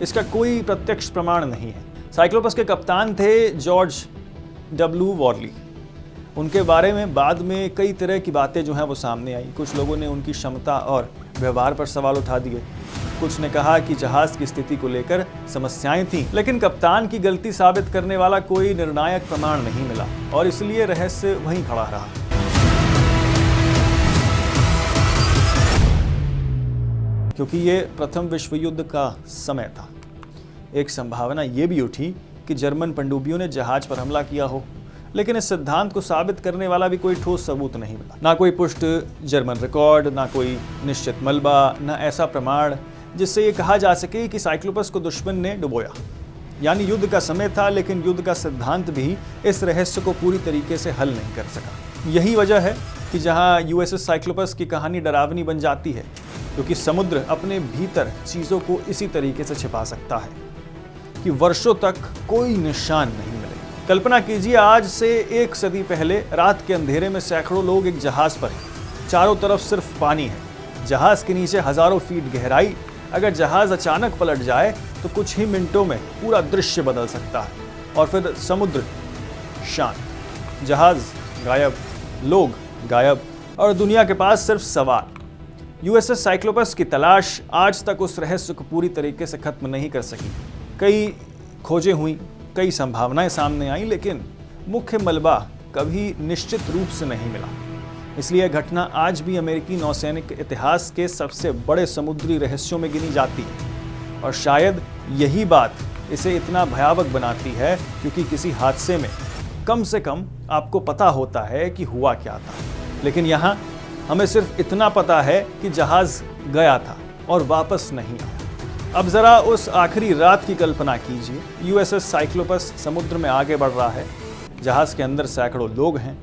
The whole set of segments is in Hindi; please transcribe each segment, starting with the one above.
इसका कोई प्रत्यक्ष प्रमाण नहीं है। साइक्लोपस के कप्तान थे जॉर्ज डब्ल्यू वॉरली। उनके बारे में बाद में कई तरह की बातें जो हैं वो सामने आई। कुछ लोगों ने उनकी क्षमता और व्यवहार पर सवाल उठा दिए। कुछ ने कहा कि जहाज की स्थिति को लेकर समस्याएं थीं, लेकिन कप्तान की गलती साबित करने वाला कोई निर्णायक प्रमाण नहीं मिला और इसलिए रहस्य वहीं खड़ा रहा। क्योंकि ये प्रथम विश्व युद्ध का समय था, एक संभावना ये भी उठी कि जर्मन पनडुब्बियों ने जहाज पर हमला किया हो, लेकिन इस सिद्धांत को साबित करने वाला भी कोई ठोस सबूत नहीं मिला। ना कोई पुष्ट जर्मन रिकॉर्ड, ना कोई निश्चित मलबा, ना ऐसा प्रमाण जिससे ये कहा जा सके कि साइक्लोपस को दुश्मन ने डुबोया। यानी युद्ध का समय था, लेकिन युद्ध का सिद्धांत भी इस रहस्य को पूरी तरीके से हल नहीं कर सका। यही वजह है कि जहां यूएसएस साइक्लोपस की कहानी डरावनी बन जाती है, क्योंकि समुद्र अपने भीतर चीज़ों को इसी तरीके से छिपा सकता है कि वर्षों तक कोई निशान नहीं मिले। कल्पना कीजिए, आज से 1 सदी पहले रात के अंधेरे में सैकड़ों लोग एक जहाज पर हैं। चारों तरफ सिर्फ पानी है, जहाज के नीचे हजारों फीट गहराई। अगर जहाज अचानक पलट जाए तो कुछ ही मिनटों में पूरा दृश्य बदल सकता है और फिर समुद्र शांत, जहाज गायब, लोग गायब और दुनिया के पास सिर्फ सवाल। यूएसएस साइक्लोपस की तलाश आज तक उस रहस्य को पूरी तरीके से खत्म नहीं कर सकी। कई खोजें हुई, कई संभावनाएं सामने आईं, लेकिन मुख्य मलबा कभी निश्चित रूप से नहीं मिला। इसलिए घटना आज भी अमेरिकी नौसैनिक इतिहास के सबसे बड़े समुद्री रहस्यों में गिनी जाती है। और शायद यही बात इसे इतना भयावह बनाती है, क्योंकि किसी हादसे में कम से कम आपको पता होता है कि हुआ क्या था, लेकिन यहाँ हमें सिर्फ इतना पता है कि जहाज गया था और वापस नहीं आया। अब जरा उस आखिरी रात की कल्पना कीजिए। यूएसएस साइक्लोपस समुद्र में आगे बढ़ रहा है, जहाज के अंदर सैकड़ों लोग हैं,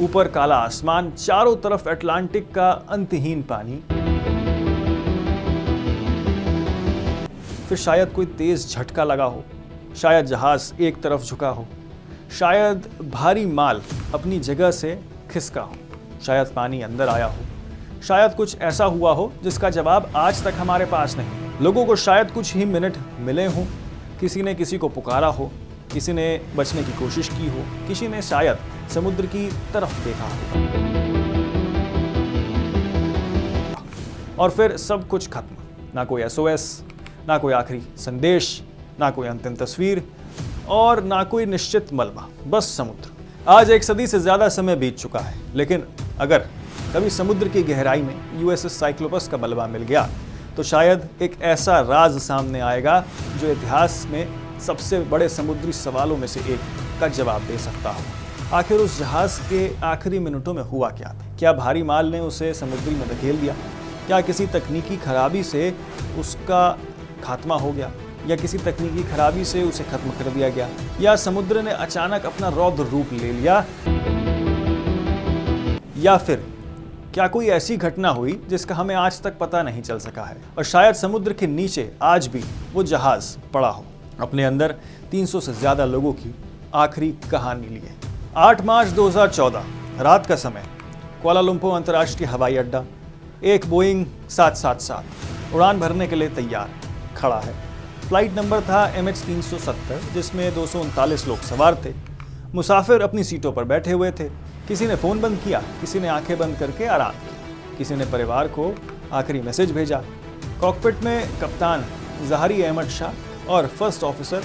ऊपर काला आसमान, चारों तरफ अटलांटिक का अंतहीन पानी। फिर शायद कोई तेज झटका लगा हो, शायद जहाज एक तरफ झुका हो, शायद भारी माल अपनी जगह से खिसका हो, शायद पानी अंदर आया हो, शायद कुछ ऐसा हुआ हो जिसका जवाब आज तक हमारे पास नहीं। लोगों को शायद कुछ ही मिनट मिले हों, किसी ने किसी को पुकारा हो, किसी ने बचने की कोशिश की हो, किसी ने शायद समुद्र की तरफ देखा हो, और फिर सब कुछ खत्म। ना कोई SOS, ना कोई आखिरी संदेश, ना कोई अंतिम तस्वीर और ना कोई निश्चित मलबा, बस समुद्र। आज 1 सदी से ज्यादा समय बीत चुका है, लेकिन अगर कभी समुद्र की गहराई में यूएसएस साइक्लोपस का मलबा मिल गया तो शायद एक ऐसा राज सामने आएगा जो इतिहास में सबसे बड़े समुद्री सवालों में से एक का जवाब दे सकता हो। आखिर उस जहाज के आखिरी मिनटों में हुआ क्या था? क्या भारी माल ने उसे समुद्र में धकेल दिया? क्या किसी तकनीकी खराबी से उसका खात्मा हो गया, या किसी तकनीकी खराबी से उसे खत्म कर दिया गया, या समुद्र ने अचानक अपना रौद्र रूप ले लिया, या फिर क्या कोई ऐसी घटना हुई जिसका हमें आज तक पता नहीं चल सका है और शायद समुद्र के नीचे आज भी वो जहाज पड़ा हो, अपने अंदर 300 से ज्यादा लोगों की आखिरी कहानी लिए। 8 मार्च 2014 रात का समय, कुआलालंपुर अंतर्राष्ट्रीय हवाई अड्डा, एक बोइंग 777 उड़ान भरने के लिए तैयार खड़ा है। फ्लाइट नंबर था MH370, जिसमें 239 लोग सवार थे। मुसाफिर अपनी सीटों पर बैठे हुए थे। किसी ने फ़ोन बंद किया, किसी ने आंखें बंद करके आराम किया, किसी ने परिवार को आखिरी मैसेज भेजा। कॉकपिट में कप्तान ज़हारी अहमद शाह और फर्स्ट ऑफिसर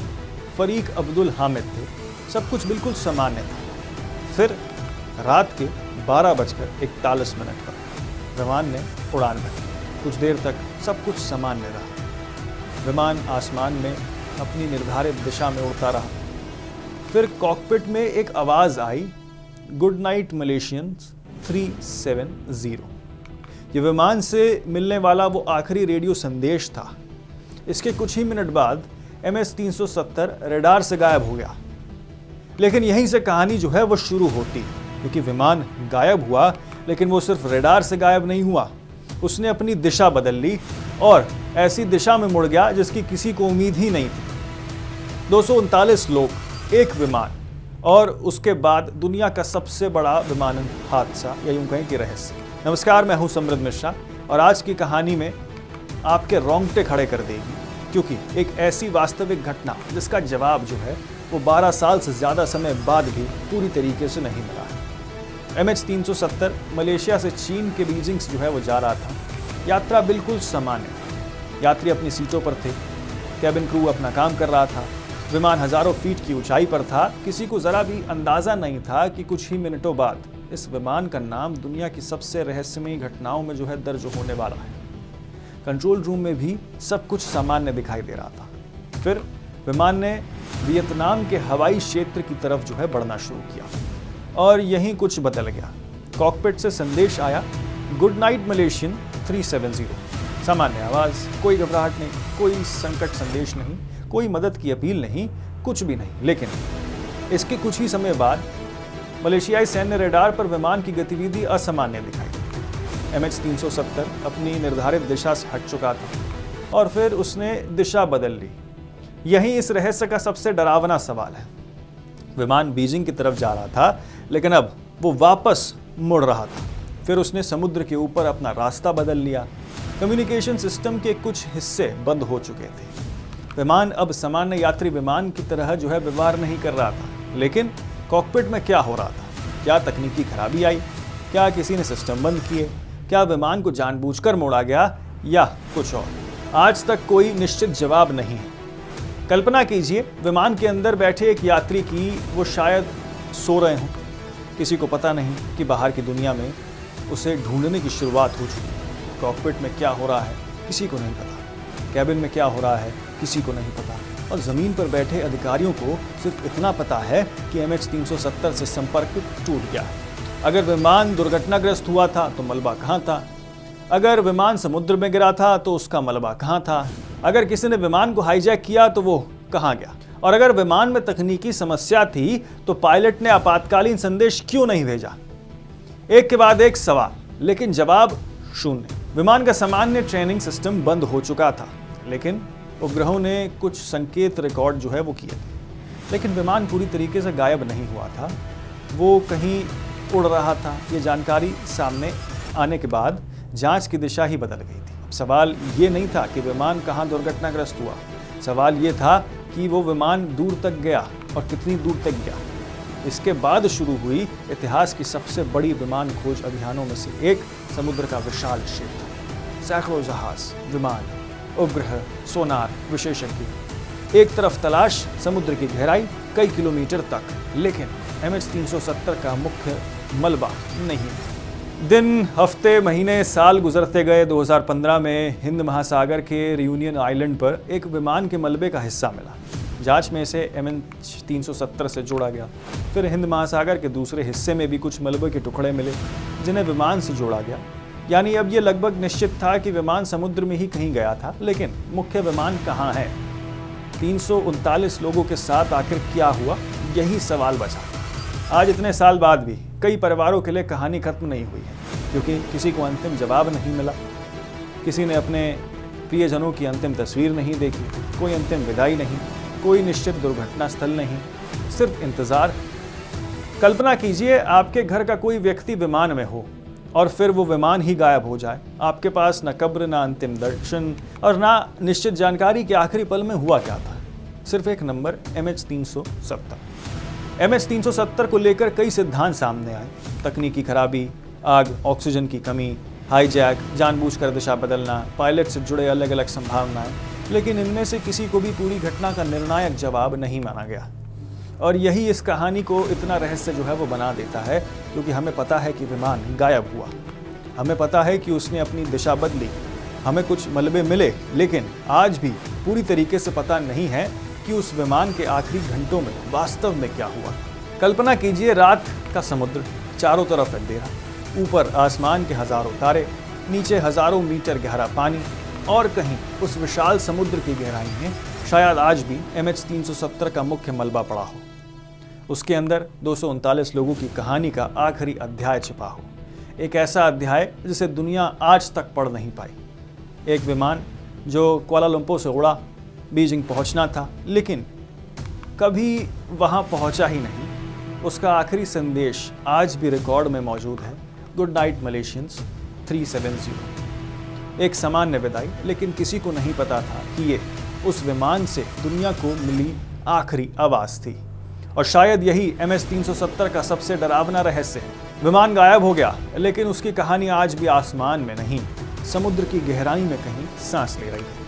फरीक अब्दुल हामिद थे। सब कुछ बिल्कुल सामान्य था। फिर रात के 12:41 पर विमान ने उड़ान भरी। कुछ देर तक सब कुछ सामान्य रहा। विमान आसमान में अपनी निर्धारित दिशा में उड़ता रहा। फिर कॉकपिट में एक आवाज़ आई, गुड नाइट मलेशियंस 370। ये विमान से मिलने वाला वो आखिरी रेडियो संदेश था। इसके कुछ ही मिनट बाद MS-370 रडार से गायब हो गया। लेकिन यहीं से कहानी जो है वो शुरू होती है, क्योंकि विमान गायब हुआ, लेकिन वो सिर्फ रडार से गायब नहीं हुआ। उसने अपनी दिशा बदल ली और ऐसी दिशा में मुड़ गया जिसकी किसी को उम्मीद ही नहीं थी। 239 लोग, एक विमान, और उसके बाद दुनिया का सबसे बड़ा विमानन हादसा, या यूं कहें कि रहस्य। नमस्कार, मैं हूं समृद्ध मिश्रा और आज की कहानी में आपके रोंगटे खड़े कर देगी, क्योंकि एक ऐसी वास्तविक घटना जिसका जवाब जो है वो 12 साल से ज़्यादा समय बाद भी पूरी तरीके से नहीं मिला है। MH370 मलेशिया से चीन के बीजिंग जो है वो जा रहा था। यात्रा बिल्कुल सामान्य थी, यात्री अपनी सीटों पर थे, कैबिन क्रू अपना काम कर रहा था, विमान हजारों फीट की ऊंचाई पर था। किसी को ज़रा भी अंदाज़ा नहीं था कि कुछ ही मिनटों बाद इस विमान का नाम दुनिया की सबसे रहस्यमयी घटनाओं में जो है दर्ज होने वाला है। कंट्रोल रूम में भी सब कुछ सामान्य दिखाई दे रहा था। फिर विमान ने वियतनाम के हवाई क्षेत्र की तरफ जो है बढ़ना शुरू किया और यहीं कुछ बदल गया। कॉकपिट से संदेश आया, गुड नाइट मलेशियन 370। सामान्य आवाज़, कोई घबराहट नहीं, कोई संकट संदेश नहीं, कोई मदद की अपील नहीं, कुछ भी नहीं। लेकिन इसके कुछ ही समय बाद मलेशियाई सैन्य रडार पर विमान की गतिविधि असामान्य दिखाई दी। MH370 अपनी निर्धारित दिशा से हट चुका था और फिर उसने दिशा बदल ली। यही इस रहस्य का सबसे डरावना सवाल है। विमान बीजिंग की तरफ जा रहा था, लेकिन अब वो वापस मुड़ रहा था। फिर उसने समुद्र के ऊपर अपना रास्ता बदल लिया। कम्युनिकेशन सिस्टम के कुछ हिस्से बंद हो चुके थे। विमान अब सामान्य यात्री विमान की तरह जो है व्यवहार नहीं कर रहा था। लेकिन कॉकपिट में क्या हो रहा था? क्या तकनीकी खराबी आई? क्या किसी ने सिस्टम बंद किए? क्या विमान को जानबूझकर मोड़ा गया या कुछ और? आज तक कोई निश्चित जवाब नहीं है। कल्पना कीजिए, विमान के अंदर बैठे एक यात्री की वो शायद सो रहे हों। किसी को पता नहीं कि बाहर की दुनिया में उसे ढूंढने की शुरुआत हो चुकी है। कॉकपिट में क्या हो रहा है किसी को नहीं पता। कैबिन में क्या हो रहा है किसी को नहीं पता। और ज़मीन पर बैठे अधिकारियों को सिर्फ इतना पता है कि MH370 से संपर्क टूट गया है। अगर विमान दुर्घटनाग्रस्त हुआ था तो मलबा कहाँ था? अगर विमान समुद्र में गिरा था तो उसका मलबा कहाँ था? अगर किसी ने विमान को हाईजैक किया तो वो कहाँ गया? और अगर विमान में तकनीकी समस्या थी तो पायलट ने आपातकालीन संदेश क्यों नहीं भेजा? एक के बाद एक सवाल, लेकिन जवाब शून्य। विमान का सामान्य ट्रेनिंग सिस्टम बंद हो चुका था, लेकिन उपग्रहों ने कुछ संकेत रिकॉर्ड जो है वो किए थे। लेकिन विमान पूरी तरीके से गायब नहीं हुआ था, वो कहीं उड़ रहा था। ये जानकारी सामने आने के बाद जांच की दिशा ही बदल गई थी। अब सवाल ये नहीं था कि विमान कहाँ दुर्घटनाग्रस्त हुआ, सवाल ये था कि वो विमान दूर तक गया और कितनी दूर तक गया। इसके बाद शुरू हुई इतिहास की सबसे बड़ी विमान खोज अभियानों में से एक, समुद्र का विशाल क्षेत्र। सैकड़ों जहाज, विमान, उपग्रह, सोनार विशेषज्ञ, एक तरफ तलाश समुद्र की गहराई कई किलोमीटर तक, लेकिन MH370 का मुख्य मलबा नहीं। दिन, हफ्ते, महीने, साल गुजरते गए। 2015 में हिंद महासागर के रियूनियन आइलैंड पर एक विमान के मलबे का हिस्सा मिला। जांच में इसे MH370 से जोड़ा गया। फिर हिंद महासागर के दूसरे हिस्से में भी कुछ मलबे के टुकड़े मिले जिन्हें विमान से जोड़ा गया। यानी अब ये लगभग निश्चित था कि विमान समुद्र में ही कहीं गया था, लेकिन मुख्य विमान कहाँ है? 339 लोगों के साथ आखिर क्या हुआ, यही सवाल बचा। आज इतने साल बाद भी कई परिवारों के लिए कहानी खत्म नहीं हुई है, क्योंकि किसी को अंतिम जवाब नहीं मिला। किसी ने अपने प्रियजनों की अंतिम तस्वीर नहीं देखी, कोई अंतिम विदाई नहीं, कोई निश्चित दुर्घटना स्थल नहीं, सिर्फ इंतजार। कल्पना कीजिए आपके घर का कोई व्यक्ति विमान में हो और फिर वो विमान ही गायब हो जाए। आपके पास न कब्र, ना अंतिम दर्शन और ना निश्चित जानकारी कि आखिरी पल में हुआ क्या था। सिर्फ एक नंबर, MH370। MH370 को लेकर कई सिद्धांत सामने आए। तकनीकी खराबी, आग, ऑक्सीजन की कमी, हाईजैक, जानबूझकर दिशा बदलना, पायलट से जुड़े अलग अलग संभावनाएं। लेकिन इनमें से किसी को भी पूरी घटना का निर्णायक जवाब नहीं माना गया। और यही इस कहानी को इतना रहस्य जो है वो बना देता है, क्योंकि हमें पता है कि विमान गायब हुआ, हमें पता है कि उसने अपनी दिशा बदली, हमें कुछ मलबे मिले, लेकिन आज भी पूरी तरीके से पता नहीं है कि उस विमान के आखिरी घंटों में वास्तव में क्या हुआ। कल्पना कीजिए रात का समुद्र, चारों तरफ अंधेरा, ऊपर आसमान के हजारों तारे, नीचे हजारों मीटर गहरा पानी, और कहीं उस विशाल समुद्र की गहराई में शायद आज भी MH370 का मुख्य मलबा पड़ा हो। उसके अंदर 239 लोगों की कहानी का आखिरी अध्याय छिपा हो, एक ऐसा अध्याय जिसे दुनिया आज तक पढ़ नहीं पाई। एक विमान जो कुआलालंपुर से उड़ा, बीजिंग पहुंचना था, लेकिन कभी वहां पहुंचा ही नहीं। उसका आखिरी संदेश आज भी रिकॉर्ड में मौजूद है, गुड नाइट मलेशियंस 370। एक सामान्य विदाई, लेकिन किसी को नहीं पता था कि ये उस विमान से दुनिया को मिली आखिरी आवाज थी। और शायद यही MS-370 का सबसे डरावना रहस्य है। विमान गायब हो गया, लेकिन उसकी कहानी आज भी आसमान में नहीं, समुद्र की गहराई में कहीं सांस ले रही है।